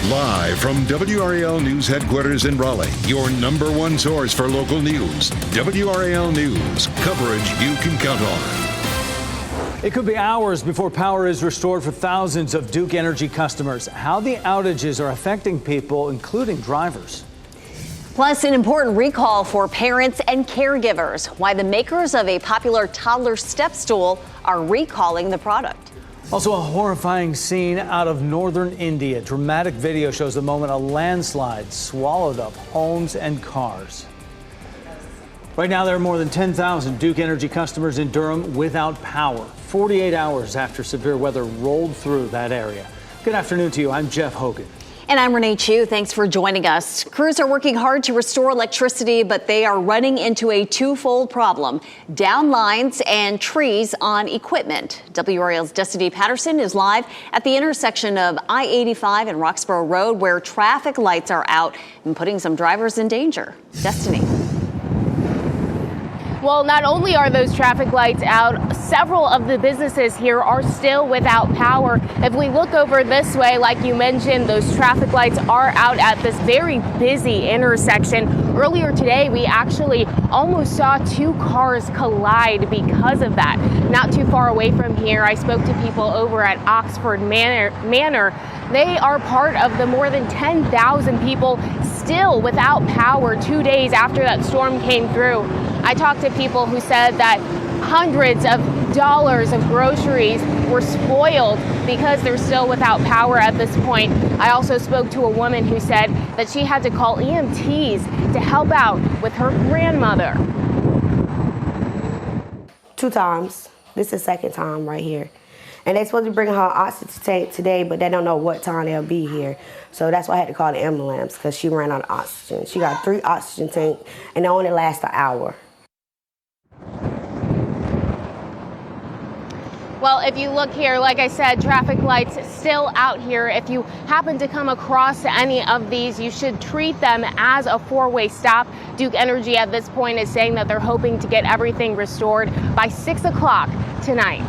Live from WRAL News Headquarters in Raleigh, your number one source for local news. WRAL News, coverage you can count on. It could be hours before power is restored for thousands of Duke Energy customers. How the outages are affecting people, including drivers. Plus, an important recall for parents and caregivers. Why the makers of a popular toddler step stool are recalling the product. Also, a horrifying scene out of northern India. Dramatic video shows the moment a landslide swallowed up homes and cars. Right now, there are more than 10,000 Duke Energy customers in Durham without power, 48 hours after severe weather rolled through that area. Good afternoon to you. I'm Jeff Hogan. And I'm Renee Chu. Thanks for joining us. Crews are working hard to restore electricity, but they are running into a twofold problem: down lines and trees on equipment. WRAL's Destiny Patterson is live at the intersection of I-85 and Roxborough Road, where traffic lights are out and putting some drivers in danger. Destiny. Well, not only are those traffic lights out, several of the businesses here are still without power. If we look over this way, like you mentioned, those traffic lights are out at this very busy intersection. Earlier today, we actually almost saw two cars collide because of that. Not too far away from here, I spoke to people over at Oxford Manor. They are part of the more than 10,000 people still without power 2 days after that storm came through. I talked to people who said that hundreds of dollars of groceries were spoiled because they're still without power at this point. I also spoke to a woman who said that she had to call EMTs to help out with her grandmother. 2 times. This is the second time right here. And they're supposed to bring her oxygen tank today, but they don't know what time they'll be here. So that's why I had to call the ambulance, because she ran out of oxygen. She got 3 oxygen tanks, and they only last an hour. Well, if you look here, like I said, traffic lights still out here. If you happen to come across any of these, you should treat them as a 4-way stop. Duke Energy at this point is saying that they're hoping to get everything restored by 6 o'clock tonight.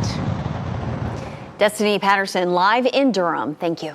Destiny Patterson live in Durham. Thank you.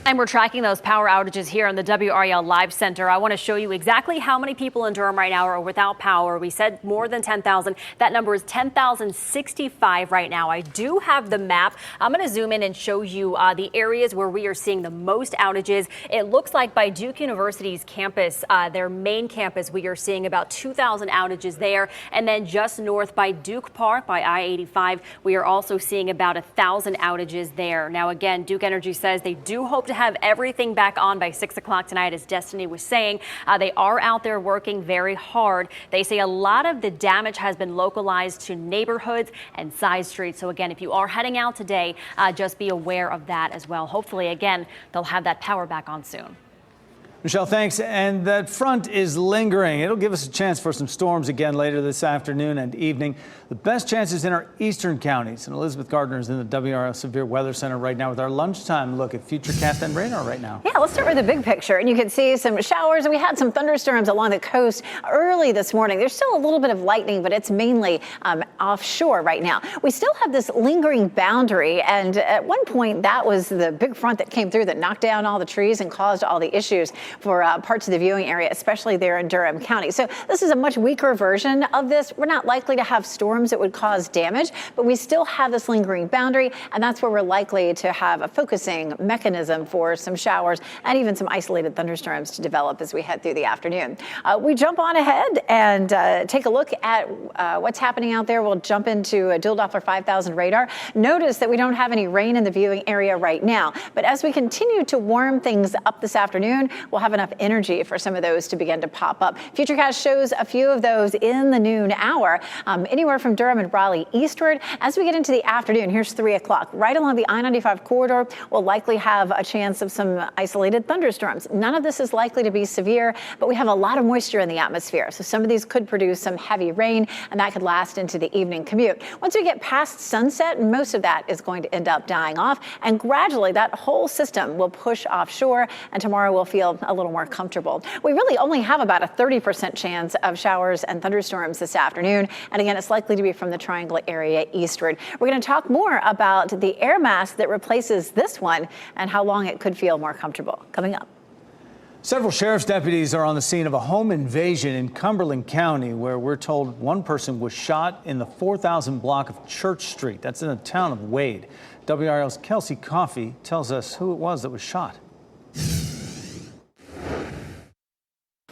And we're tracking those power outages here in the WRAL Live Center. I want to show you exactly how many people in Durham right now are without power. We said more than 10,000. That number is 10,065 right now. I do have the map. I'm going to zoom in and show you the areas where we are seeing the most outages. It looks like by Duke University's campus, their main campus, we are seeing about 2,000 outages there. And then just north by Duke Park, by I-85, we are also seeing about 1,000 outages there. Now, again, Duke Energy says they do hope to have everything back on by 6 o'clock tonight, as Destiny was saying. They are out there working very hard. They say a lot of the damage has been localized to neighborhoods and side streets. So again, if you are heading out today, just be aware of that as well. Hopefully, again, they'll have that power back on soon. Michelle, thanks. And that front is lingering. It'll give us a chance for some storms again later this afternoon and evening. The best chances in our eastern counties. And Elizabeth Gardner is in the WRAL Severe Weather Center right now with our lunchtime look at futurecast and radar right now. Yeah, let's start with the big picture. And you can see some showers. We had some thunderstorms along the coast early this morning. There's still a little bit of lightning, but it's mainly offshore right now. We still have this lingering boundary. And at one point, that was the big front that came through that knocked down all the trees and caused all the issues for parts of the viewing area, especially there in Durham County. So this is a much weaker version of this. We're not likely to have storms that would cause damage, but we still have this lingering boundary, and that's where we're likely to have a focusing mechanism for some showers and even some isolated thunderstorms to develop as we head through the afternoon. We jump on ahead and take a look at what's happening out there. We'll jump into a dual Doppler 5000 radar. Notice that we don't have any rain in the viewing area right now, but as we continue to warm things up this afternoon, we'll have enough energy for some of those to begin to pop up. Futurecast shows a few of those in the noon hour, anywhere from Durham and Raleigh eastward. As we get into the afternoon, here's 3 o'clock. Right along the I-95 corridor, we'll likely have a chance of some isolated thunderstorms. None of this is likely to be severe, but we have a lot of moisture in the atmosphere. So some of these could produce some heavy rain, and that could last into the evening commute. Once we get past sunset, most of that is going to end up dying off, and gradually that whole system will push offshore, and tomorrow we'll feel a a little more comfortable. We really only have about a 30% chance of showers and thunderstorms this afternoon. And again, it's likely to be from the Triangle area eastward. We're going to talk more about the air mask that replaces this one and how long it could feel more comfortable coming up. Several sheriff's deputies are on the scene of a home invasion in Cumberland County, where we're told one person was shot in the 4000 block of Church Street. That's in the town of Wade. WRAL's Kelsey Coffey tells us who it was that was shot.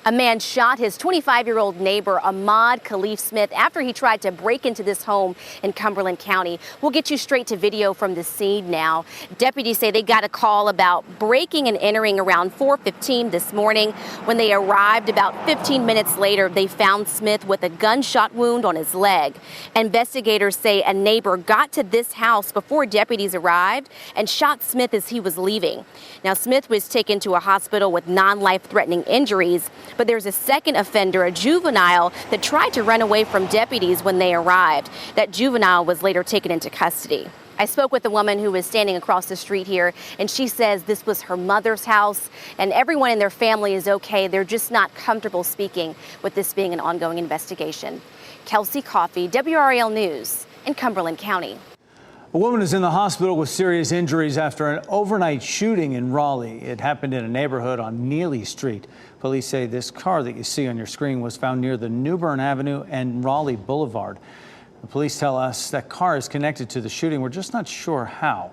A man shot his 25-year-old neighbor, Ahmad Khalif Smith, after he tried to break into this home in Cumberland County. We'll get you straight to video from the scene now. Deputies say they got a call about breaking and entering around 4:15 this morning. When they arrived about 15 minutes later, they found Smith with a gunshot wound on his leg. Investigators say a neighbor got to this house before deputies arrived and shot Smith as he was leaving. Now, Smith was taken to a hospital with non-life-threatening injuries. But there's a second offender, a juvenile, that tried to run away from deputies when they arrived. That juvenile was later taken into custody. I spoke with a woman who was standing across the street here, and she says this was her mother's house, and everyone in their family is okay. They're just not comfortable speaking with this being an ongoing investigation. Kelsey Coffey, WRAL News in Cumberland County. A woman is in the hospital with serious injuries after an overnight shooting in Raleigh. It happened in a neighborhood on Neely Street. Police say this car that you see on your screen was found near the New Bern Avenue and Raleigh Boulevard. The police tell us that car is connected to the shooting. We're just not sure how.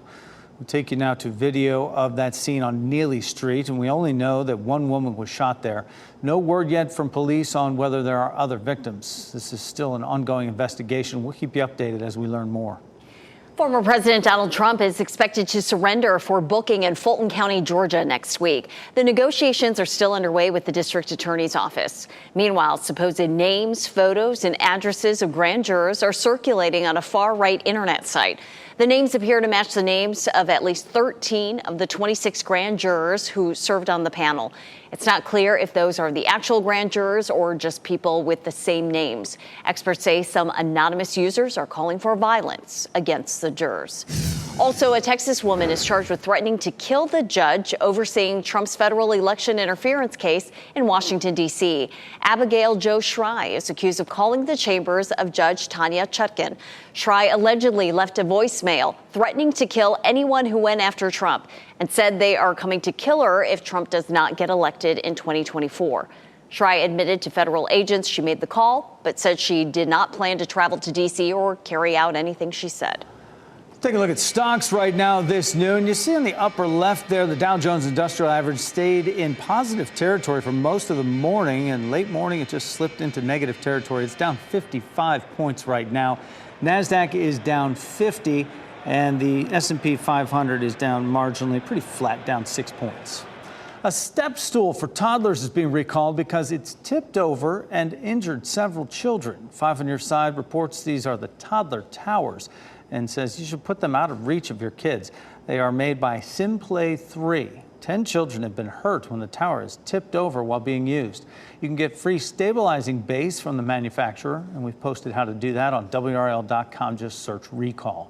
We'll take you now to video of that scene on Neely Street, and we only know that one woman was shot there. No word yet from police on whether there are other victims. This is still an ongoing investigation. We'll keep you updated as we learn more. Former President Donald Trump is expected to surrender for booking in Fulton County, Georgia next week. The negotiations are still underway with the district attorney's office. Meanwhile, supposed names, photos, and addresses of grand jurors are circulating on a far-right internet site. The names appear to match the names of at least 13 of the 26 grand jurors who served on the panel. It's not clear if those are the actual grand jurors or just people with the same names. Experts say some anonymous users are calling for violence against the jurors. Also, a Texas woman is charged with threatening to kill the judge overseeing Trump's federal election interference case in Washington, D.C. Abigail Jo Schrei is accused of calling the chambers of Judge Tanya Chutkan. Schrei allegedly left a voicemail threatening to kill anyone who went after Trump and said they are coming to kill her if Trump does not get elected in 2024. Schrei admitted to federal agents she made the call, but said she did not plan to travel to D.C. or carry out anything she said. Take a look at stocks right now this noon. You see on the upper left there, the Dow Jones Industrial Average stayed in positive territory for most of the morning, and late morning it just slipped into negative territory. It's down 55 points right now. NASDAQ is down 50, and the S&P 500 is down marginally, pretty flat, down 6 points. A step stool for toddlers is being recalled because it's tipped over and injured several children. 5 on Your Side reports these are the toddler towers and says you should put them out of reach of your kids. They are made by Simplay 3. 10 children have been hurt when the tower is tipped over while being used. You can get free stabilizing base from the manufacturer, and we've posted how to do that on WRAL.com. Just search recall.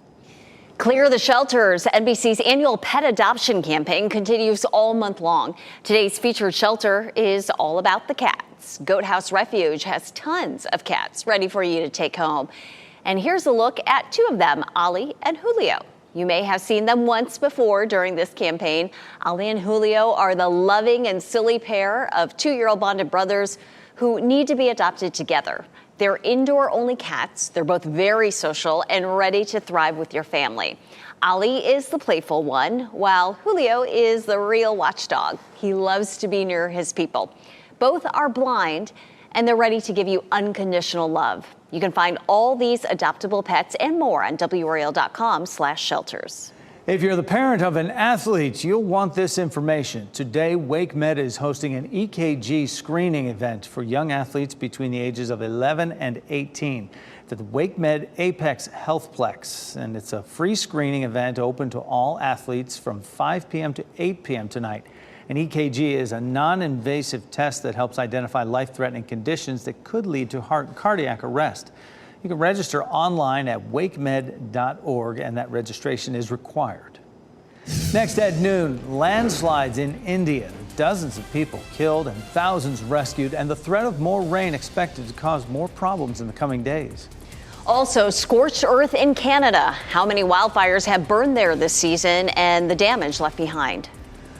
Clear the Shelters. NBC's annual pet adoption campaign continues all month long. Today's featured shelter is all about the cats. Goat House Refuge has tons of cats ready for you to take home. And here's a look at two of them, Ollie and Julio. You may have seen them once before during this campaign. Ollie and Julio are the loving and silly pair of 2-year-old bonded brothers who need to be adopted together. They're indoor-only cats. They're both very social and ready to thrive with your family. Ollie is the playful one, while Julio is the real watchdog. He loves to be near his people. Both are blind, and they're ready to give you unconditional love. You can find all these adoptable pets and more on WRAL.com/shelters. If you're the parent of an athlete, you'll want this information. Today, WakeMed is hosting an EKG screening event for young athletes between the ages of 11 and 18 at the WakeMed Apex Healthplex. And it's a free screening event open to all athletes from 5 p.m. to 8 p.m. tonight. An EKG is a non-invasive test that helps identify life-threatening conditions that could lead to heart and cardiac arrest. You can register online at wakemed.org, and that registration is required. Next at noon, landslides in India. dozens of people killed and thousands rescued, and the threat of more rain expected to cause more problems in the coming days. Also, scorched earth in Canada. How many wildfires have burned there this season and the damage left behind?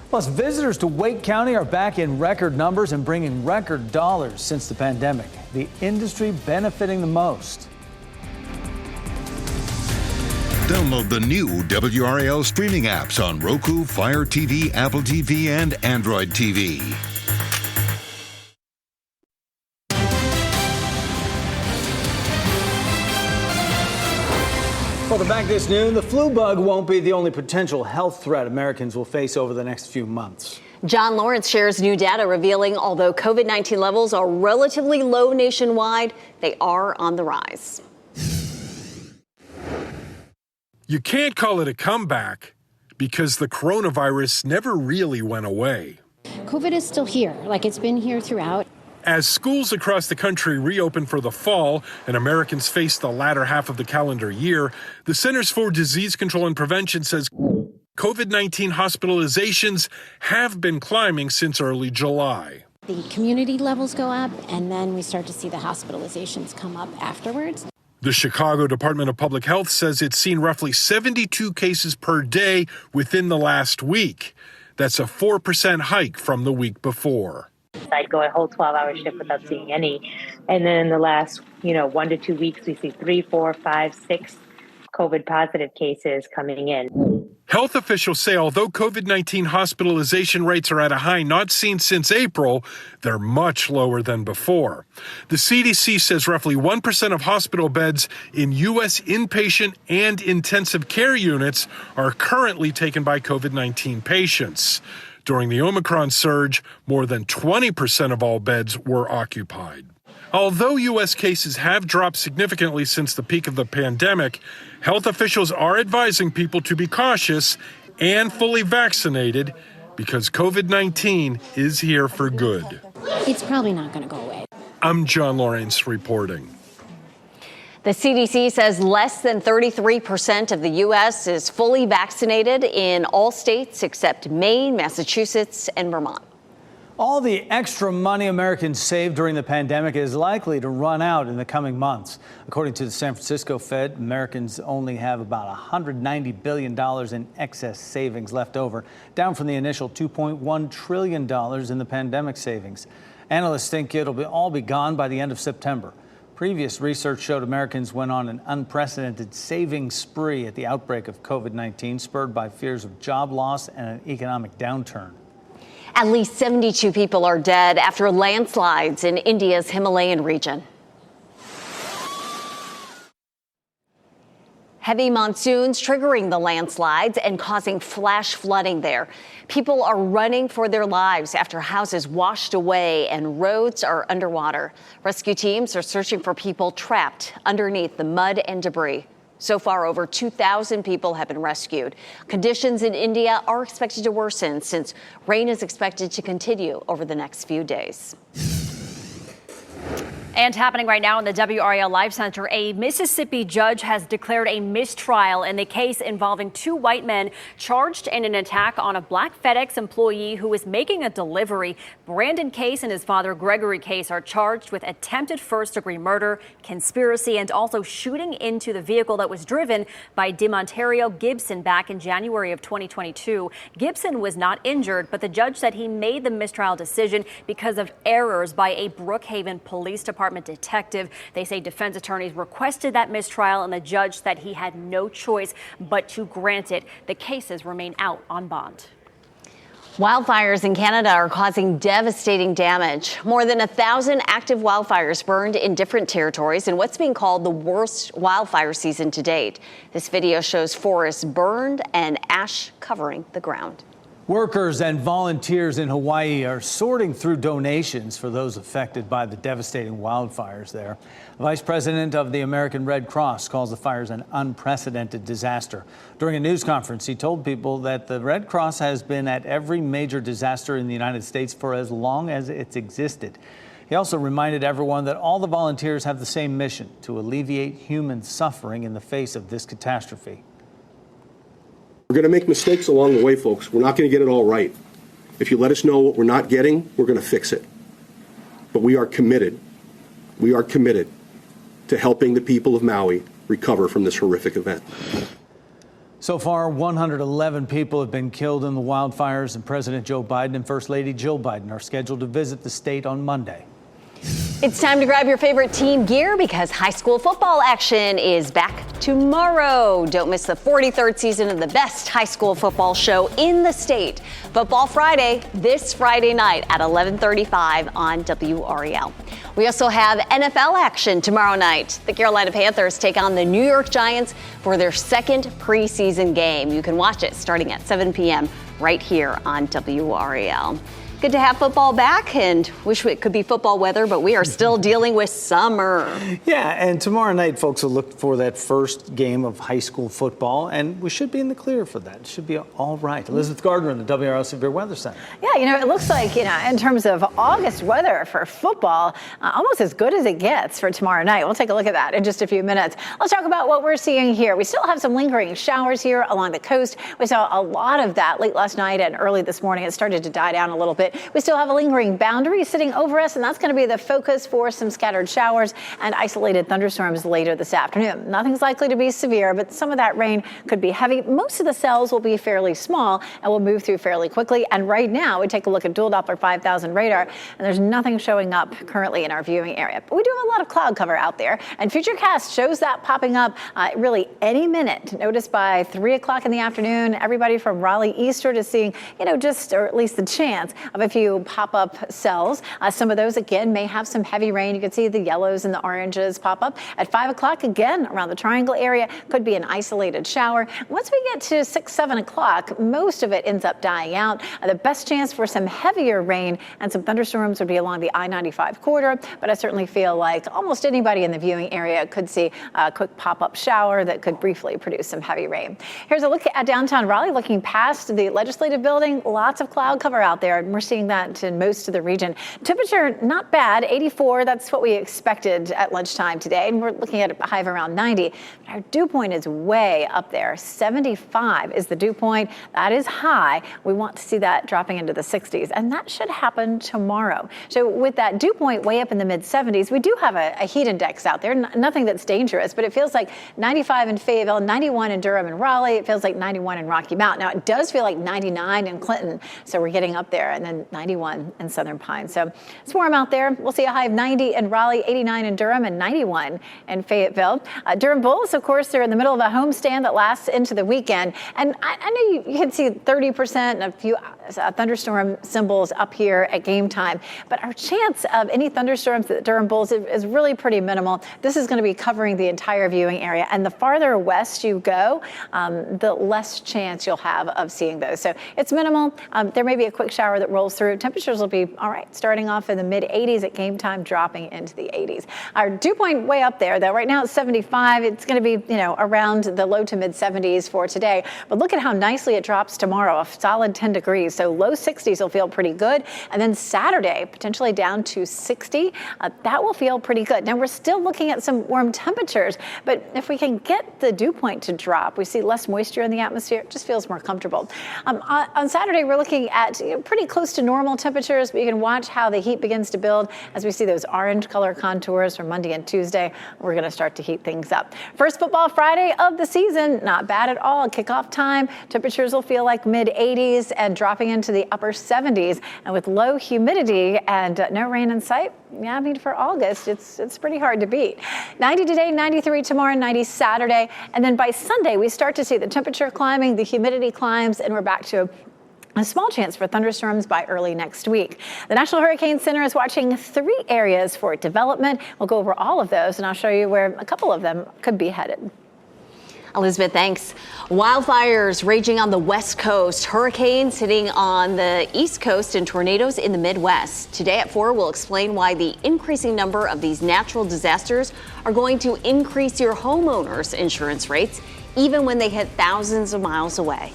Plus, visitors to Wake County are back in record numbers and bringing record dollars since the pandemic. The industry benefiting the most. Download the new WRAL streaming apps on Roku, Fire TV, Apple TV, and Android TV. Welcome back this noon. The flu bug won't be the only potential health threat Americans will face over the next few months. John Lawrence shares new data revealing although COVID-19 levels are relatively low nationwide, they are on the rise. You can't call it a comeback because the coronavirus never really went away. COVID is still here, like it's been here throughout. As schools across the country reopen for the fall and Americans face the latter half of the calendar year, the Centers for Disease Control and Prevention says COVID-19 hospitalizations have been climbing since early July. The community levels go up, and then we start to see the hospitalizations come up afterwards. The Chicago Department of Public Health says it's seen roughly 72 cases per day within the last week. That's a 4% hike from the week before. I'd go a whole 12-hour shift without seeing any. And then in the last, 1 to 2 weeks, we see 3, 4, 5, 6 COVID positive cases coming in. Health officials say although COVID-19 hospitalization rates are at a high not seen since April, they're much lower than before. The CDC says roughly 1% of hospital beds in U.S. inpatient and intensive care units are currently taken by COVID-19 patients. During the Omicron surge, more than 20% of all beds were occupied. Although U.S. cases have dropped significantly since the peak of the pandemic, health officials are advising people to be cautious and fully vaccinated because COVID-19 is here for good. It's probably not going to go away. I'm John Lawrence reporting. The CDC says less than 33% of the U.S. is fully vaccinated in all states except Maine, Massachusetts, and Vermont. All the extra money Americans saved during the pandemic is likely to run out in the coming months. According to the San Francisco Fed, Americans only have about $190 billion in excess savings left over, down from the initial $2.1 trillion in the pandemic savings. Analysts think it'll all be gone by the end of September. Previous research showed Americans went on an unprecedented saving spree at the outbreak of COVID-19, spurred by fears of job loss and an economic downturn. At least 72 people are dead after landslides in India's Himalayan region. Heavy monsoons triggering the landslides and causing flash flooding there. People are running for their lives after houses washed away and roads are underwater. Rescue teams are searching for people trapped underneath the mud and debris. So far, over 2,000 people have been rescued. Conditions in India are expected to worsen since rain is expected to continue over the next few days. And happening right now in the WRAL Live Center, a Mississippi judge has declared a mistrial in the case involving 2 white men charged in an attack on a black FedEx employee who was making a delivery. Brandon Case and his father, Gregory Case, are charged with attempted first-degree murder, conspiracy, and also shooting into the vehicle that was driven by DeMontario Gibson back in January of 2022. Gibson was not injured, but the judge said he made the mistrial decision because of errors by a Brookhaven Police Department detective. They say defense attorneys requested that mistrial, and the judge said he had no choice but to grant it. The cases remain out on bond. Wildfires in Canada are causing devastating damage. More than 1,000 active wildfires burned in different territories in what's being called the worst wildfire season to date. This video shows forests burned and ash covering the ground. Workers and volunteers in Hawaii are sorting through donations for those affected by the devastating wildfires there. The Vice President of the American Red Cross calls the fires an unprecedented disaster. During a news conference, he told people that the Red Cross has been at every major disaster in the United States for as long as it's existed. He also reminded everyone that all the volunteers have the same mission: to alleviate human suffering in the face of this catastrophe. We're going to make mistakes along the way, folks. We're not going to get it all right. If you let us know what we're not getting, we're going to fix it. But we are committed. We are committed to helping the people of Maui recover from this horrific event. So far, 111 people have been killed in the wildfires, and President Joe Biden and First Lady Jill Biden are scheduled to visit the state on Monday. It's time to grab your favorite team gear because high school football action is back tomorrow. Don't miss the 43rd season of the best high school football show in the state. Football Friday, this Friday night at 11:35 on WRAL. We also have NFL action tomorrow night. The Carolina Panthers take on the New York Giants for their second preseason game. You can watch it starting at 7 p.m. right here on WRAL. Good to have football back, and wish it could be football weather, but we are still dealing with summer. Yeah, and tomorrow night, folks will look for that first game of high school football, and we should be in the clear for that. It should be all right. Elizabeth Gardner in the WRL Severe Weather Center. Yeah, it looks like, in terms of August weather for football, almost as good as it gets for tomorrow night. We'll take a look at that in just a few minutes. Let's talk about what we're seeing here. We still have some lingering showers here along the coast. We saw a lot of that late last night and early this morning. It started to die down a little bit. We still have a lingering boundary sitting over us, and that's going to be the focus for some scattered showers and isolated thunderstorms later this afternoon. Nothing's likely to be severe, but some of that rain could be heavy. Most of the cells will be fairly small and will move through fairly quickly. And right now, we take a look at dual Doppler 5000 radar, and there's nothing showing up currently in our viewing area. But we do have a lot of cloud cover out there, and Futurecast shows that popping up really any minute. Notice by 3 o'clock in the afternoon, everybody from Raleigh eastward is seeing, just, or at least the chance of a few pop-up cells. Some of those, again, may have some heavy rain. You can see the yellows and the oranges pop up. At 5 o'clock, again, around the triangle area, could be an isolated shower. Once we get to 6, 7 o'clock, most of it ends up dying out. The best chance for some heavier rain and some thunderstorms would be along the I-95 corridor, but I certainly feel like almost anybody in the viewing area could see a quick pop-up shower that could briefly produce some heavy rain. Here's a look at downtown Raleigh, looking past the legislative building. Lots of cloud cover out there, and we're seeing that in most of the region. Temperature, not bad, 84. That's what we expected at lunchtime today, and we're looking at a high of around 90. But our dew point is way up there. 75 is the dew point. That is high. We want to see that dropping into the 60s, and that should happen tomorrow. So with that dew point way up in the mid-70s, we do have a heat index out there. Nothing that's dangerous, but it feels like 95 in Fayetteville, 91 in Durham and Raleigh. It feels like 91 in Rocky Mount. Now, it does feel like 99 in Clinton, so we're getting up there, and then 91 in Southern Pines. So it's warm out there. We'll see a high of 90 in Raleigh, 89 in Durham, and 91 in Fayetteville. Durham Bulls, of course, they're in the middle of a homestand that lasts into the weekend. And I know you can see 30% and a few thunderstorm symbols up here at game time, but our chance of any thunderstorms at the Durham Bulls is really pretty minimal. This is going to be covering the entire viewing area, and the farther west you go, the less chance you'll have of seeing those. So it's minimal. There may be a quick shower that rolls through. Temperatures will be all right, starting off in the mid-80s at game time, dropping into the 80s. Our dew point way up there, though. Right now it's 75. It's going to be, around the low to mid-70s for today. But look at how nicely it drops tomorrow, a solid 10 degrees. So low 60s will feel pretty good. And then Saturday, potentially down to 60. That will feel pretty good. Now, we're still looking at some warm temperatures, but if we can get the dew point to drop, we see less moisture in the atmosphere. It just feels more comfortable. On Saturday, we're looking at pretty close to normal temperatures, but you can watch how the heat begins to build as we see those orange color contours for Monday and Tuesday. We're going to start to heat things up. First football Friday of the season, not bad at all. Kickoff time, temperatures will feel like mid-80s and dropping into the upper 70s. And with low humidity and no rain in sight, for August, it's pretty hard to beat. 90 today, 93 tomorrow, 90 Saturday. And then by Sunday, we start to see the temperature climbing, the humidity climbs, and we're back to a small chance for thunderstorms by early next week. The National Hurricane Center is watching 3 areas for development. We'll go over all of those, and I'll show you where a couple of them could be headed. Elizabeth, thanks. Wildfires raging on the West Coast, hurricanes hitting on the East Coast, and tornadoes in the Midwest. Today at 4, we'll explain why the increasing number of these natural disasters are going to increase your homeowner's insurance rates, even when they hit thousands of miles away.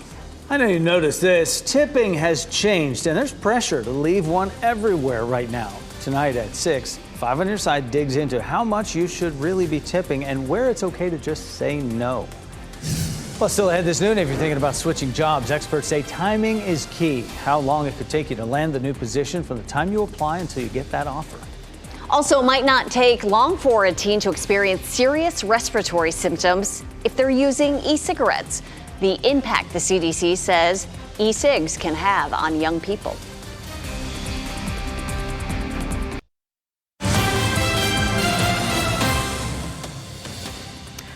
I know you noticed this. Tipping has changed, and there's pressure to leave one everywhere right now. Tonight at 6, 5 on your side digs into how much you should really be tipping and where it's okay to just say no. Well, still ahead this noon, if you're thinking about switching jobs, experts say timing is key. How long it could take you to land the new position from the time you apply until you get that offer. Also, it might not take long for a teen to experience serious respiratory symptoms if they're using e-cigarettes. The impact the CDC says e-cigs can have on young people.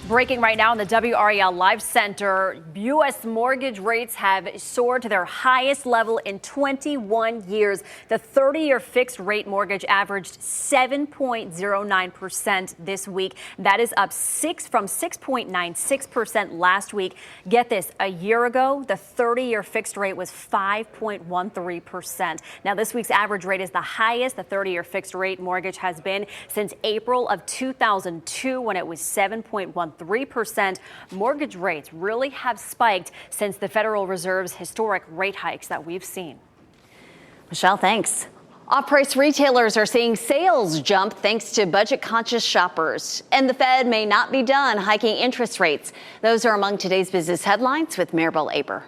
Breaking right now in the WRAL Live Center, U.S. mortgage rates have soared to their highest level in 21 years. The 30-year fixed rate mortgage averaged 7.09% this week. That is up from 6.96% last week. Get this, a year ago, the 30-year fixed rate was 5.13%. Now, this week's average rate is the highest the 30-year fixed rate mortgage has been since April of 2002, when it was 7.13%. Mortgage rates really have spiked since the Federal Reserve's historic rate hikes that we've seen. Michelle, thanks. Off-price retailers are seeing sales jump thanks to budget-conscious shoppers. And the Fed may not be done hiking interest rates. Those are among today's business headlines with Maribel Aber.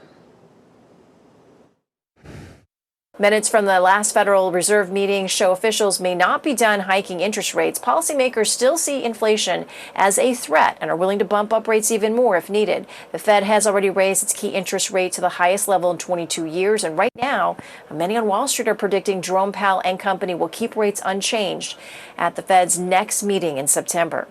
Minutes from the last Federal Reserve meeting show officials may not be done hiking interest rates. Policymakers still see inflation as a threat and are willing to bump up rates even more if needed. The Fed has already raised its key interest rate to the highest level in 22 years. And right now, many on Wall Street are predicting Jerome Powell and company will keep rates unchanged at the Fed's next meeting in September.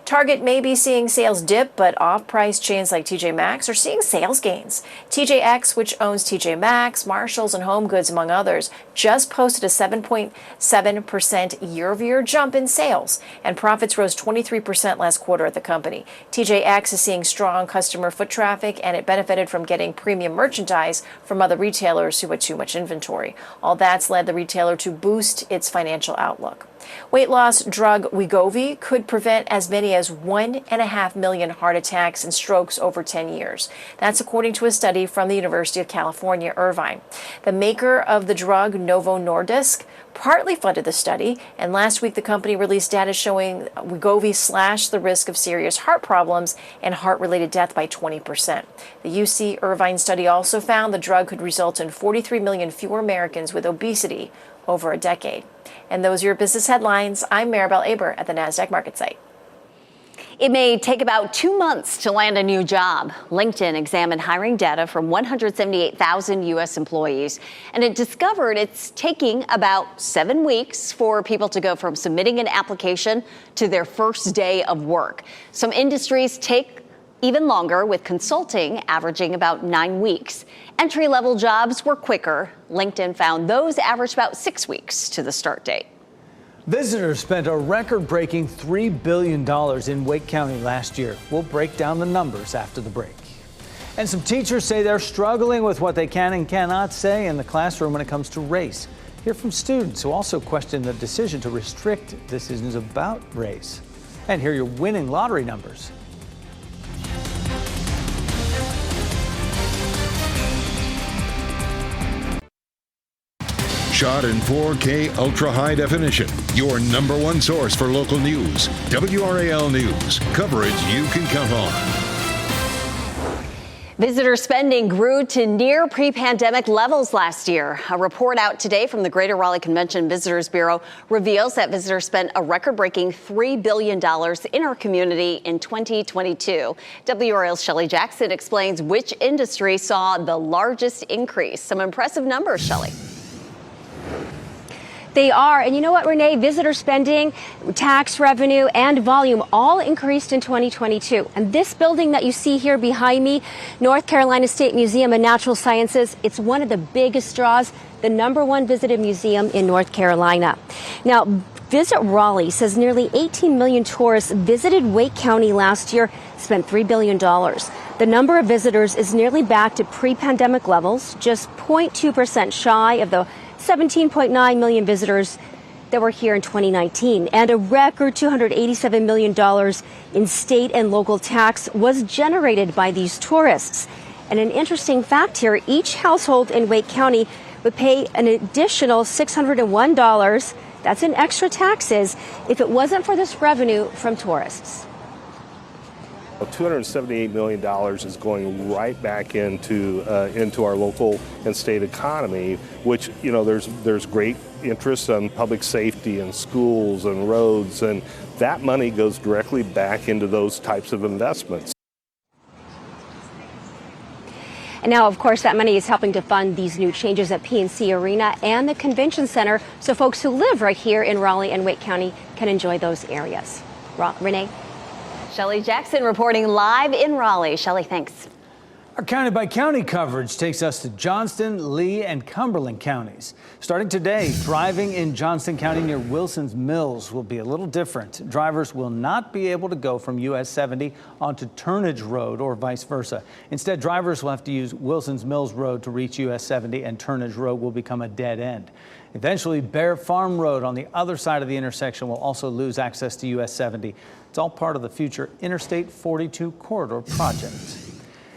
Target may be seeing sales dip, but off-price chains like TJ Maxx are seeing sales gains. TJX, which owns TJ Maxx, Marshalls, and Home Goods, among others, just posted a 7.7% year-over-year jump in sales, and profits rose 23% last quarter at the company. TJX is seeing strong customer foot traffic, and it benefited from getting premium merchandise from other retailers who had too much inventory. All that's led the retailer to boost its financial outlook. Weight loss drug Wegovy could prevent as many as 1.5 million heart attacks and strokes over 10 years. That's according to a study from the University of California, Irvine. The maker of the drug, Novo Nordisk, partly funded the study, and last week the company released data showing Wegovy slashed the risk of serious heart problems and heart-related death by 20%. The UC Irvine study also found the drug could result in 43 million fewer Americans with obesity over a decade. And those are your business headlines. I'm Maribel Aber at the NASDAQ Market Site. It may take about 2 months to land a new job. LinkedIn examined hiring data from 178,000 U.S. employees, and it discovered it's taking about 7 weeks for people to go from submitting an application to their first day of work. Some industries take even longer, with consulting averaging about 9 weeks. Entry-level jobs were quicker. LinkedIn found those averaged about 6 weeks to the start date. Visitors spent a record-breaking $3 billion in Wake County last year. We'll break down the numbers after the break. And some teachers say they're struggling with what they can and cannot say in the classroom when it comes to race. Hear from students who also question the decision to restrict decisions about race. And hear your winning lottery numbers. Shot in 4K ultra high definition. Your number one source for local news. WRAL News. Coverage you can count on. Visitor spending grew to near pre-pandemic levels last year. A report out today from the Greater Raleigh Convention Visitors Bureau reveals that visitors spent a record-breaking $3 billion in our community in 2022. WRAL's Shelley Jackson explains which industry saw the largest increase. Some impressive numbers, Shelley. They are. And you know what, Renee? Visitor spending, tax revenue, and volume all increased in 2022. And this building that you see here behind me, North Carolina State Museum of Natural Sciences, it's one of the biggest draws, the ¡1 visited museum in North Carolina. Now, Visit Raleigh says nearly 18 million tourists visited Wake County last year, spent $3 billion. The number of visitors is nearly back to pre-pandemic levels, just 0.2% shy of the 17.9 million visitors that were here in 2019, and a record $287 million in state and local tax was generated by these tourists. And an interesting fact here, each household in Wake County would pay an additional $601, that's in extra taxes, if it wasn't for this revenue from tourists. $278 million is going right back into our local and state economy, which, you know, there's great interest on public safety and schools and roads, and that money goes directly back into those types of investments. And now, of course, that money is helping to fund these new changes at PNC Arena and the Convention Center, so folks who live right here in Raleigh and Wake County can enjoy those areas. Renee? Shelley Jackson reporting live in Raleigh. Shelley, thanks. Our county-by-county coverage takes us to Johnston, Lee, and Cumberland counties. Starting today, driving in Johnston County near Wilson's Mills will be a little different. Drivers will not be able to go from US 70 onto Turnage Road or vice versa. Instead, drivers will have to use Wilson's Mills Road to reach US 70, and Turnage Road will become a dead end. Eventually, Bear Farm Road on the other side of the intersection will also lose access to US 70. It's all part of the future Interstate 42 corridor project.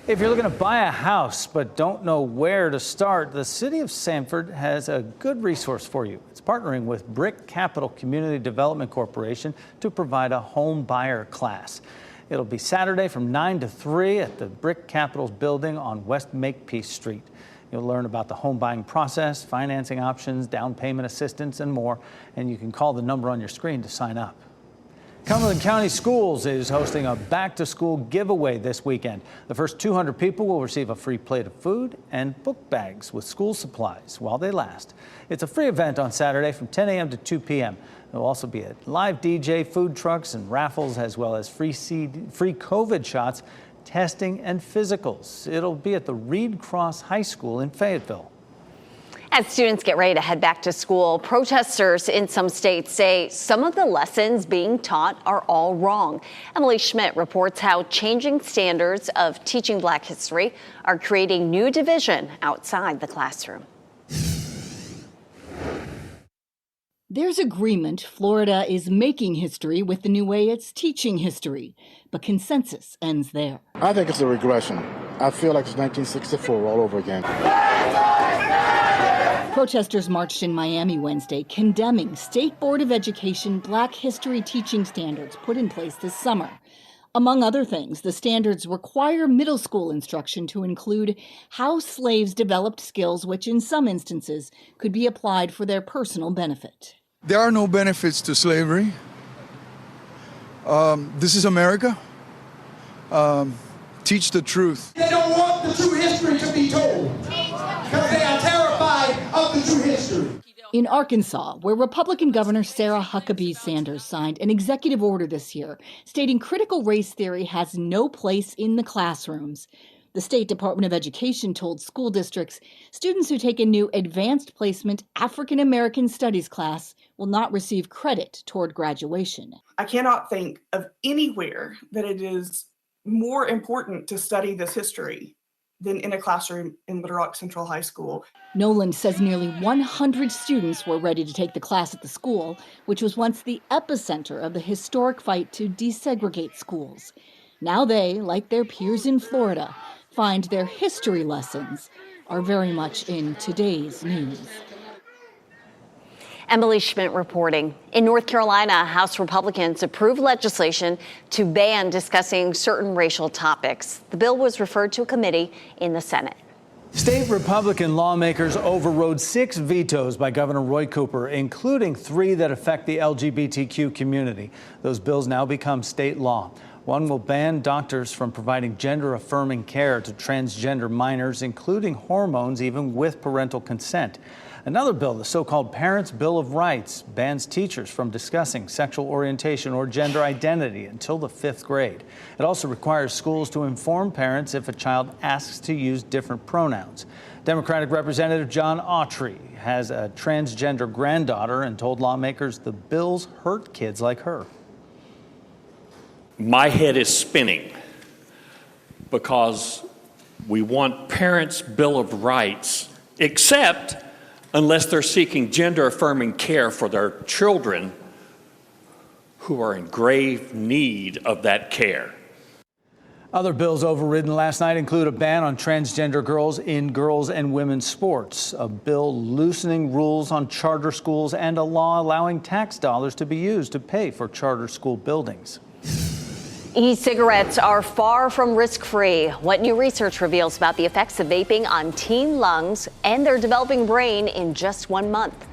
If you're looking to buy a house but don't know where to start, the City of Sanford has a good resource for you. It's partnering with Brick Capital Community Development Corporation to provide a home buyer class. It'll be Saturday from 9 to 3 at the Brick Capital's building on West Makepeace Street. You'll learn about the home buying process, financing options, down payment assistance, and more. And you can call the number on your screen to sign up. Cumberland County Schools is hosting a back-to-school giveaway this weekend. The first 200 people will receive a free plate of food and book bags with school supplies while they last. It's a free event on Saturday from 10 a.m. to 2 p.m. There will also be a live DJ, food trucks, and raffles, as well as free COVID shots, testing, and physicals. It'll be at the Reed Cross High School in Fayetteville. As students get ready to head back to school, protesters in some states say some of the lessons being taught are all wrong. Emily Schmidt reports how changing standards of teaching Black history are creating new division outside the classroom. There's agreement Florida is making history with the new way it's teaching history, but consensus ends there. I think it's a regression. I feel like it's 1964 all over again. Protesters marched in Miami Wednesday condemning State Board of Education Black history teaching standards put in place this summer. Among other things, the standards require middle school instruction to include how slaves developed skills which in some instances could be applied for their personal benefit. There are no benefits to slavery. This is America. Teach the truth. They don't want the true history to be told because they are terrified of the true history. In Arkansas, where Republican Governor Sarah Huckabee Sanders signed an executive order this year stating critical race theory has no place in the classrooms, the State Department of Education told school districts students who take a new advanced placement African American Studies class will not receive credit toward graduation. I cannot think of anywhere that it is more important to study this history than in a classroom in Little Rock Central High School. Noland says nearly 100 students were ready to take the class at the school, which was once the epicenter of the historic fight to desegregate schools. Now they, like their peers in Florida, find their history lessons are very much in today's news. Emily Schmidt reporting. In North Carolina, House Republicans approved legislation to ban discussing certain racial topics. The bill was referred to a committee in the Senate. State Republican lawmakers overrode 6 vetoes by Governor Roy Cooper, including 3 that affect the LGBTQ community. Those bills now become state law. One will ban doctors from providing gender-affirming care to transgender minors, including hormones, even with parental consent. Another bill, the so-called Parents' Bill of Rights, bans teachers from discussing sexual orientation or gender identity until the 5th grade. It also requires schools to inform parents if a child asks to use different pronouns. Democratic Representative John Autry has a transgender granddaughter and told lawmakers the bills hurt kids like her. My head is spinning because we want Parents' Bill of Rights, except unless they're seeking gender-affirming care for their children who are in grave need of that care. Other bills overridden last night include a ban on transgender girls in girls and women's sports, a bill loosening rules on charter schools, and a law allowing tax dollars to be used to pay for charter school buildings. E-cigarettes are far from risk-free. What new research reveals about the effects of vaping on teen lungs and their developing brain in just 1 month?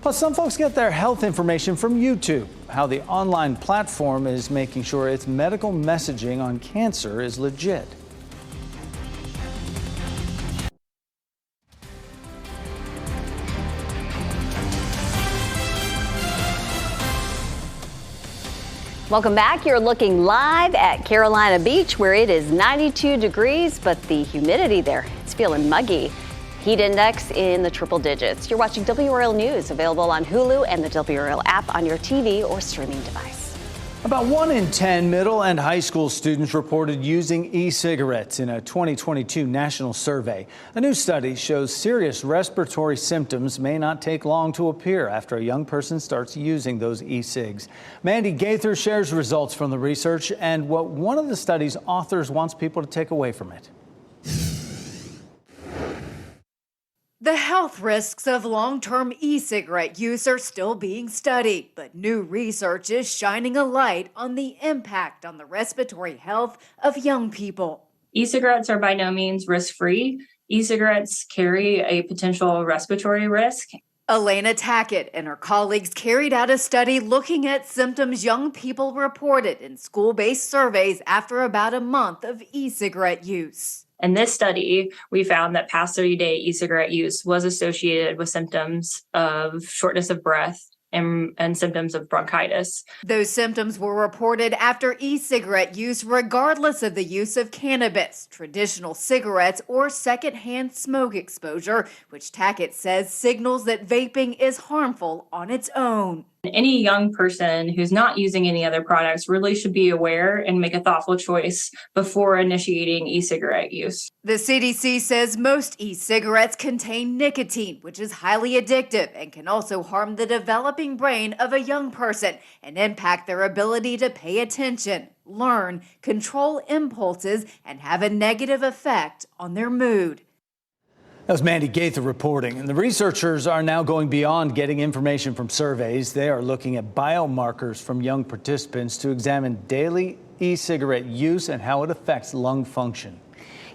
Plus, some folks get their health information from YouTube. How the online platform is making sure its medical messaging on cancer is legit. Welcome back. You're looking live at Carolina Beach, where it is 92 degrees, but the humidity there, it's feeling muggy. Heat index in the triple digits. You're watching WRAL News, available on Hulu and the WRAL app on your TV or streaming device. About 1 in 10 middle and high school students reported using e-cigarettes in a 2022 national survey. A new study shows serious respiratory symptoms may not take long to appear after a young person starts using those e-cigs. Mandy Gaither shares results from the research and what one of the study's authors wants people to take away from it. The health risks of long-term e-cigarette use are still being studied, but new research is shining a light on the impact on the respiratory health of young people. E-cigarettes are by no means risk-free. E-cigarettes carry a potential respiratory risk. Elena Tackett and her colleagues carried out a study looking at symptoms young people reported in school-based surveys after about a month of e-cigarette use. In this study, we found that past 30-day e-cigarette use was associated with symptoms of shortness of breath and symptoms of bronchitis. Those symptoms were reported after e-cigarette use regardless of the use of cannabis, traditional cigarettes, or secondhand smoke exposure, which Tackett says signals that vaping is harmful on its own. Any young person who's not using any other products really should be aware and make a thoughtful choice before initiating e-cigarette use. The CDC says most e-cigarettes contain nicotine, which is highly addictive and can also harm the developing brain of a young person and impact their ability to pay attention, learn, control impulses, and have a negative effect on their mood. That was Mandy Gaither reporting. And the researchers are now going beyond getting information from surveys. They are looking at biomarkers from young participants to examine daily e-cigarette use and how it affects lung function.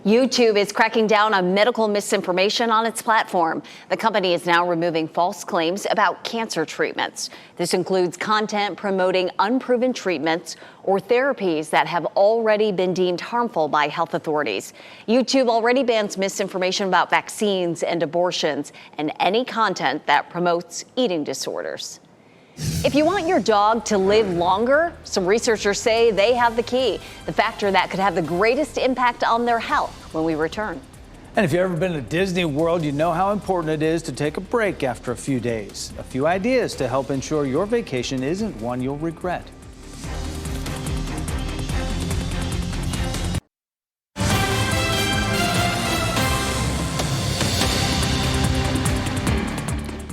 YouTube is cracking down on medical misinformation on its platform. The company is now removing false claims about cancer treatments. This includes content promoting unproven treatments or therapies that have already been deemed harmful by health authorities. YouTube already bans misinformation about vaccines and abortions and any content that promotes eating disorders. If you want your dog to live longer, some researchers say they have the key, the factor that could have the greatest impact on their health when we return. And if you've ever been to Disney World, you know how important it is to take a break after a few days. A few ideas to help ensure your vacation isn't one you'll regret.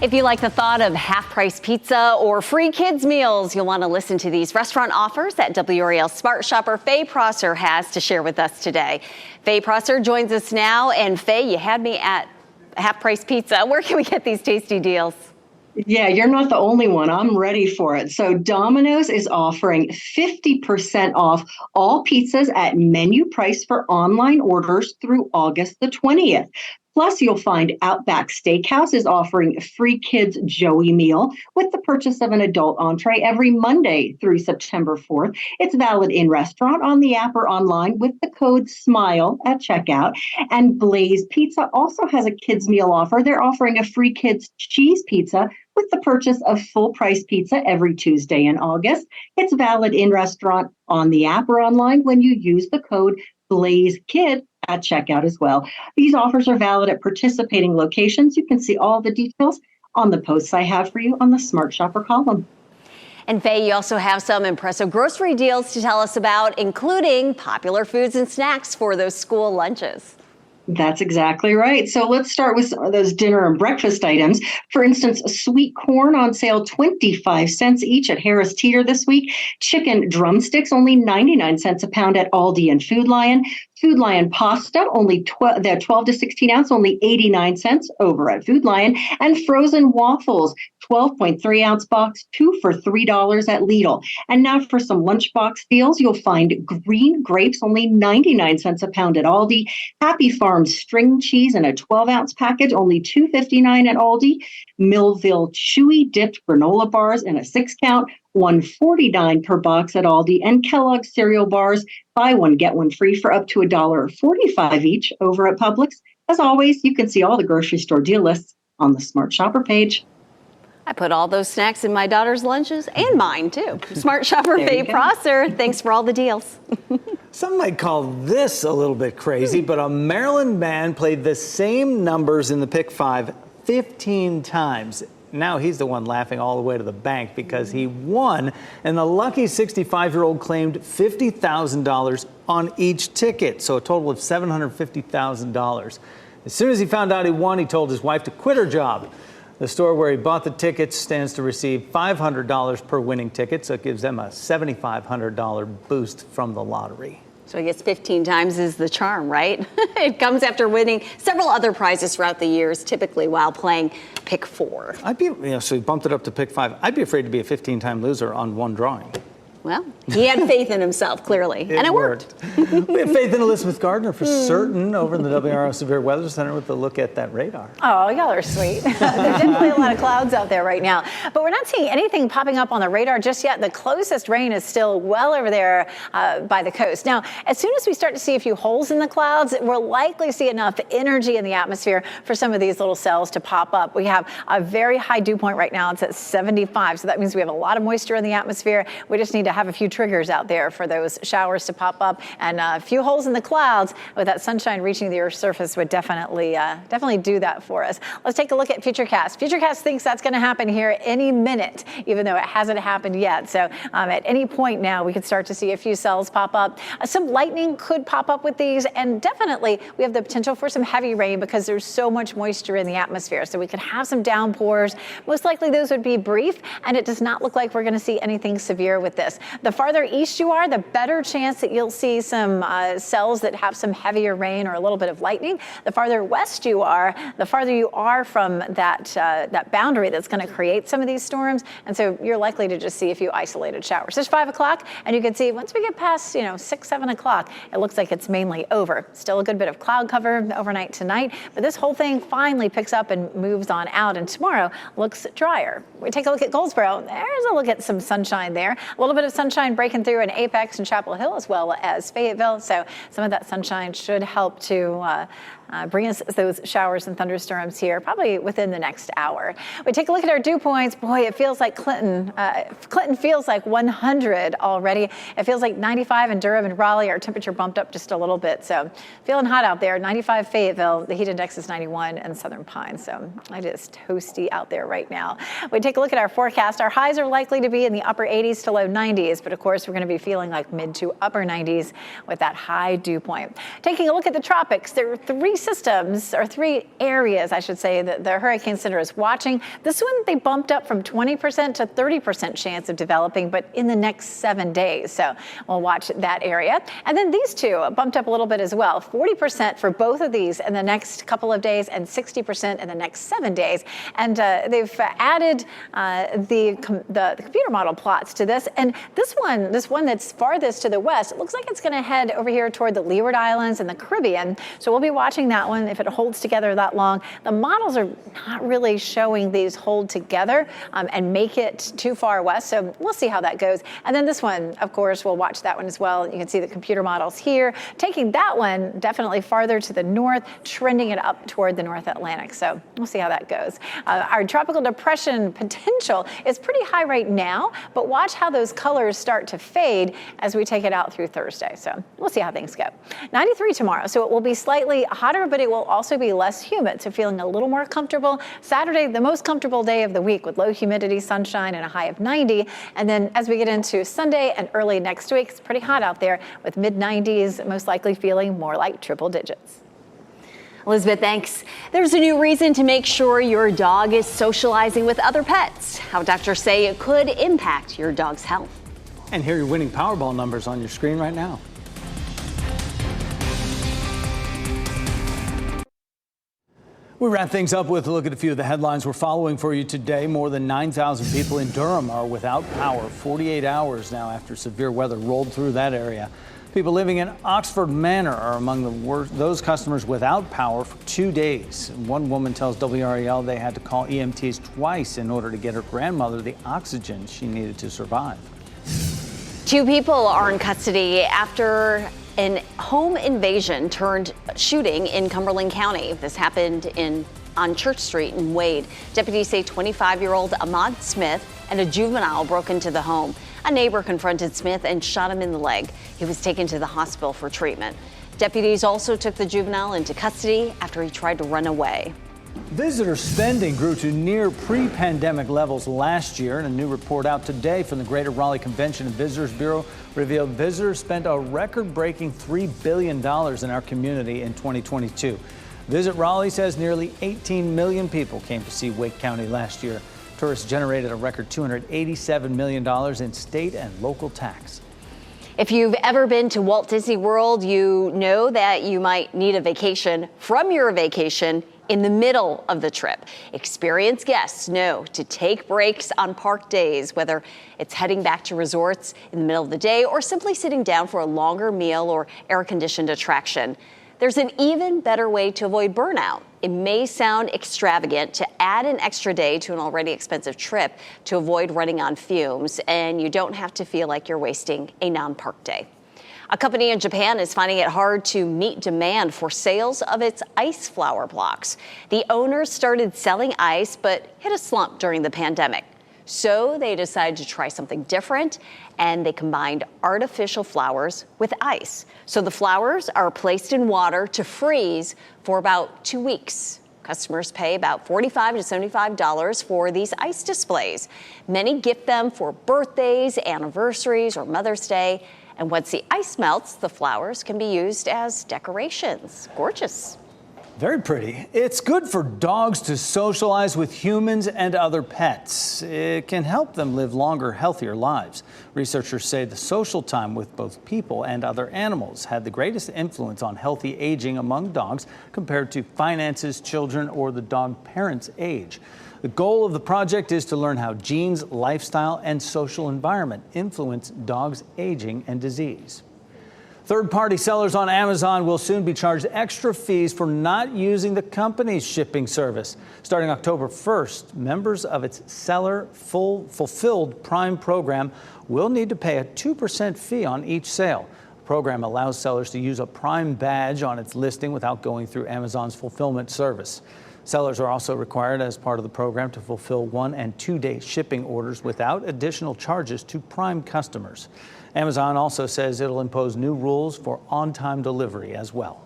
If you like the thought of half-price pizza or free kids meals, you'll want to listen to these restaurant offers that WRAL Smart Shopper Faye Prosser has to share with us today. Faye Prosser joins us now. And Faye, you had me at half-price pizza. Where can we get these tasty deals? Yeah, you're not the only one. I'm ready for it. So Domino's is offering 50% off all pizzas at menu price for online orders through August the 20th. Plus, you'll find Outback Steakhouse is offering a free kids Joey meal with the purchase of an adult entree every Monday through September 4th. It's valid in restaurant, on the app, or online with the code SMILE at checkout. And Blaze Pizza also has a kids meal offer. They're offering a free kids cheese pizza with the purchase of full price pizza every Tuesday in August. It's valid in restaurant, on the app, or online when you use the code BlazeKid at checkout as well. These offers are valid at participating locations. You can see all the details on the posts I have for you on the Smart Shopper column. And Faye, you also have some impressive grocery deals to tell us about, including popular foods and snacks for those school lunches. That's exactly right. So let's start with some of those dinner and breakfast items. For instance, sweet corn on sale 25 cents each at Harris Teeter this week. Chicken drumsticks only 99 cents a pound at Aldi and Food Lion. Food Lion pasta, only the 12 to 16 ounce, only 89 cents over at Food Lion. And frozen waffles, 12.3 ounce box, 2 for $3 at Lidl. And now for some lunchbox deals, you'll find green grapes, only 99 cents a pound at Aldi. Happy Farms string cheese in a 12 ounce package, only $2.59 at Aldi. Millville Chewy dipped granola bars in a 6-count, $1.49 per box at Aldi. And Kellogg's cereal bars, buy one, get one free for up to $1.45 each over at Publix. As always, you can see all the grocery store deal lists on the Smart Shopper page. I put all those snacks in my daughter's lunches and mine too. Smart Shopper Faye Prosser, thanks for all the deals. Some might call this a little bit crazy, but a Maryland man played the same numbers in the Pick 5 15 times. Now he's the one laughing all the way to the bank because he won, and the lucky 65-year-old claimed $50,000 on each ticket, so a total of $750,000. As soon as he found out he won, he told his wife to quit her job. The store where he bought the tickets stands to receive $500 per winning ticket, so it gives them a $7,500 boost from the lottery. So I guess 15 times is the charm, right? It comes after winning several other prizes throughout the years, typically while playing Pick 4. So he bumped it up to Pick 5. I'd be afraid to be a 15-time loser on one drawing. Well, he had faith in himself, clearly, and it worked. We have faith in Elizabeth Gardner for certain over in the WRAL Severe Weather Center with a look at that radar. Oh, y'all are sweet. There's definitely a lot of clouds out there right now, but we're not seeing anything popping up on the radar just yet. The closest rain is still well over there by the coast. Now, as soon as we start to see a few holes in the clouds, we'll likely see enough energy in the atmosphere for some of these little cells to pop up. We have a very high dew point right now. It's at 75, so that means we have a lot of moisture in the atmosphere. We just need to have a few triggers out there for those showers to pop up, and a few holes in the clouds with that sunshine reaching the Earth's surface would definitely do that for us. Let's take a look at Futurecast. Futurecast thinks that's going to happen here any minute, even though it hasn't happened yet. So at any point now, we could start to see a few cells pop up. Some lightning could pop up with these, and definitely we have the potential for some heavy rain because there's so much moisture in the atmosphere. So we could have some downpours. Most likely those would be brief, and it does not look like we're going to see anything severe with this. The farther east you are, the better chance that you'll see some cells that have some heavier rain or a little bit of lightning. The farther west you are, the farther you are from that boundary that's going to create some of these storms. And so you're likely to just see a few isolated showers. It's 5 o'clock, and you can see once we get past 6, 7 o'clock, it looks like it's mainly over. Still a good bit of cloud cover overnight tonight, but this whole thing finally picks up and moves on out, and tomorrow looks drier. We take a look at Goldsboro. There's a look at some sunshine there. A little bit of sunshine breaking through in Apex and Chapel Hill as well as Fayetteville. So some of that sunshine should help to bring us those showers and thunderstorms here probably within the next hour. We take a look at our dew points. Boy, it feels like Clinton feels like 100 already. It feels like 95 in Durham and Raleigh. Our temperature bumped up just a little bit. So feeling hot out there. 95 Fayetteville. The heat index is 91 in Southern Pines. So it is toasty out there right now. We take a look at our forecast. Our highs are likely to be in the upper 80s to low 90s, but of course we're going to be feeling like mid to upper 90s with that high dew point. Taking a look at the tropics, there are three areas, I should say, that the Hurricane Center is watching. This one, they bumped up from 20% to 30% chance of developing, but in the next 7 days. So we'll watch that area. And then these two bumped up a little bit as well. 40% for both of these in the next couple of days and 60% in the next 7 days. And they've added the computer model plots to this. And this one that's farthest to the west, it looks like it's going to head over here toward the Leeward Islands and the Caribbean. So we'll be watching that one if it holds together that long. The models are not really showing these hold together and make it too far west. So we'll see how that goes. And then this one, of course, we'll watch that one as well. You can see the computer models here, taking that one definitely farther to the north, trending it up toward the North Atlantic. So we'll see how that goes. Our tropical depression potential is pretty high right now, but watch how those colors start to fade as we take it out through Thursday. So we'll see how things go. 93 tomorrow. So it will be slightly hotter, but it will also be less humid. So feeling a little more comfortable. Saturday, the most comfortable day of the week with low humidity, sunshine, and a high of 90. And then as we get into Sunday and early next week, it's pretty hot out there with mid 90s, most likely feeling more like triple digits. Elizabeth, thanks. There's a new reason to make sure your dog is socializing with other pets. How doctors say it could impact your dog's health. And here are your winning Powerball numbers on your screen right now. We wrap things up with a look at a few of the headlines we're following for you today. More than 9,000 people in Durham are without power 48 hours now after severe weather rolled through that area. People living in Oxford Manor are among those customers without power for 2 days. One woman tells WRAL they had to call EMTs twice in order to get her grandmother the oxygen she needed to survive. 2 people are in custody after an home invasion turned shooting in Cumberland County. This happened on Church Street in Wade. Deputies say 25-year-old Ahmad Smith and a juvenile broke into the home. A neighbor confronted Smith and shot him in the leg. He was taken to the hospital for treatment. Deputies also took the juvenile into custody after he tried to run away. Visitor spending grew to near pre-pandemic levels last year, and a new report out today from the Greater Raleigh Convention and Visitors Bureau revealed visitors spent a record-breaking $3 billion in our community in 2022. Visit Raleigh says nearly 18 million people came to see Wake County last year. Tourists generated a record $287 million in state and local tax. If you've ever been to Walt Disney World, you know that you might need a vacation from your vacation in the middle of the trip. Experienced guests know to take breaks on park days, whether it's heading back to resorts in the middle of the day or simply sitting down for a longer meal or air-conditioned attraction. There's an even better way to avoid burnout. It may sound extravagant to add an extra day to an already expensive trip to avoid running on fumes, and you don't have to feel like you're wasting a non-park day. A company in Japan is finding it hard to meet demand for sales of its ice flower blocks. The owners started selling ice, but hit a slump during the pandemic. So they decided to try something different, and they combined artificial flowers with ice. So the flowers are placed in water to freeze for about 2 weeks. Customers pay about $45 to $75 for these ice displays. Many gift them for birthdays, anniversaries, or Mother's Day. And once the ice melts, the flowers can be used as decorations. Gorgeous. Very pretty. It's good for dogs to socialize with humans and other pets. It can help them live longer, healthier lives. Researchers say the social time with both people and other animals had the greatest influence on healthy aging among dogs compared to finances, children, or the dog parent's age. The goal of the project is to learn how genes, lifestyle, and social environment influence dogs' aging and disease. Third-party sellers on Amazon will soon be charged extra fees for not using the company's shipping service. Starting October 1st, members of its Seller Fulfilled Prime program will need to pay a 2% fee on each sale. The program allows sellers to use a Prime badge on its listing without going through Amazon's fulfillment service. Sellers are also required as part of the program to fulfill 1- and 2-day shipping orders without additional charges to Prime customers. Amazon also says it'll impose new rules for on-time delivery as well.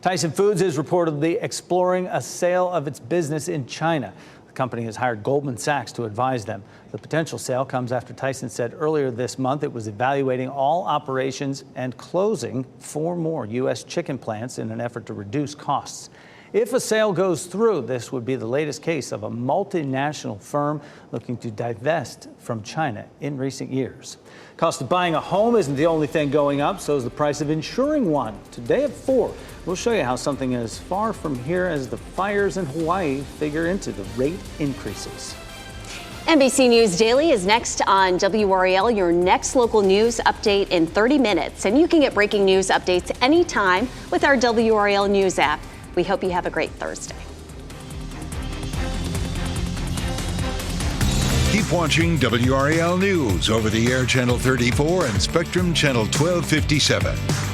Tyson Foods is reportedly exploring a sale of its business in China. The company has hired Goldman Sachs to advise them. The potential sale comes after Tyson said earlier this month it was evaluating all operations and closing 4 more U.S. chicken plants in an effort to reduce costs. If a sale goes through, this would be the latest case of a multinational firm looking to divest from China in recent years. Cost of buying a home isn't the only thing going up, so is the price of insuring one. Today at 4, we'll show you how something as far from here as the fires in Hawaii figure into the rate increases. NBC News Daily is next on WRAL, your next local news update in 30 minutes. And you can get breaking news updates anytime with our WRAL News app. We hope you have a great Thursday. Keep watching WRAL News over the air Channel 34 and Spectrum Channel 1257.